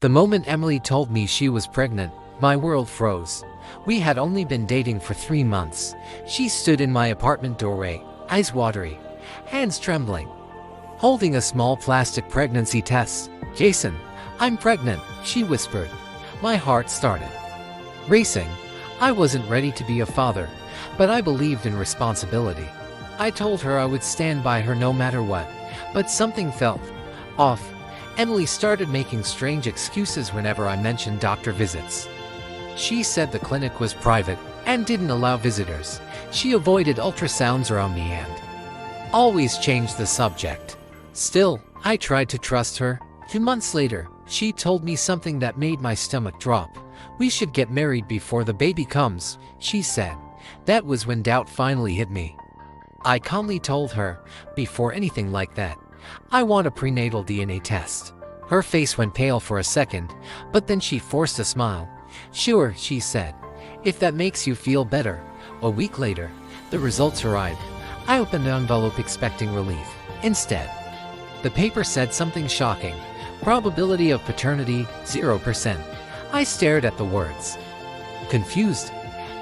The moment Emily told me she was pregnant, my world froze. We had only been dating for 3 months. She stood in my apartment doorway, eyes watery, hands trembling, holding a small plastic pregnancy test. "Jason, I'm pregnant," she whispered. My heart started racing. I wasn't ready to be a father, but I believed in responsibility. I told her I would stand by her no matter what, but something felt off. Emily started making strange excuses whenever I mentioned doctor visits. She said the clinic was private and didn't allow visitors. She avoided ultrasounds around me and always changed the subject. Still, I tried to trust her. 2 months later, she told me something that made my stomach drop. "We should get married before the baby comes," she said. That was when doubt finally hit me. I calmly told her, "Before anything like that, I want a prenatal DNA test." Her face went pale for a second, but then she forced a smile. "Sure," she said, "if that makes you feel better." A week later, the results arrived. I opened the envelope expecting relief. Instead, the paper said something shocking. Probability of paternity, 0%. I stared at the words, confused.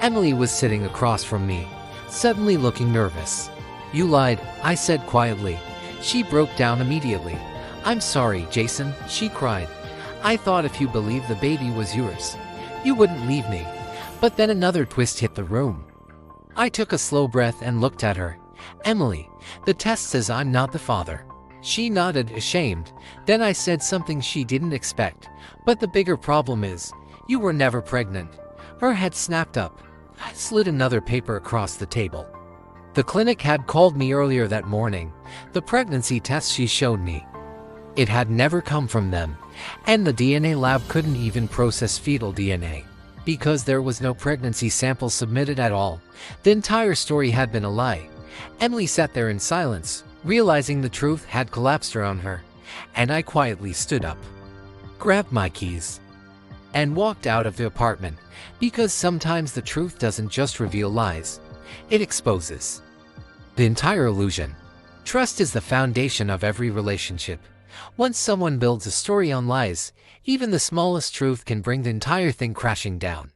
Emily was sitting across from me, suddenly looking nervous. "You lied," I said quietly. She broke down immediately. "I'm sorry, Jason," she cried. "I thought if you believed the baby was yours, you wouldn't leave me." But then another twist hit the room. I took a slow breath and looked at her. "Emily, the test says I'm not the father." She nodded, ashamed. Then I said something she didn't expect. "But the bigger problem is, you were never pregnant." Her head snapped up. I slid another paper across the table. The clinic had called me earlier that morning. The pregnancy test she showed me, it had never come from them. And the DNA lab couldn't even process fetal DNA, because there was no pregnancy sample submitted at all. The entire story had been a lie. Emily sat there in silence, realizing the truth had collapsed around her. And I quietly stood up, grabbed my keys, and walked out of the apartment, because sometimes the truth doesn't just reveal lies, it exposes the entire illusion. Trust is the foundation of every relationship. Once someone builds a story on lies, even the smallest truth can bring the entire thing crashing down.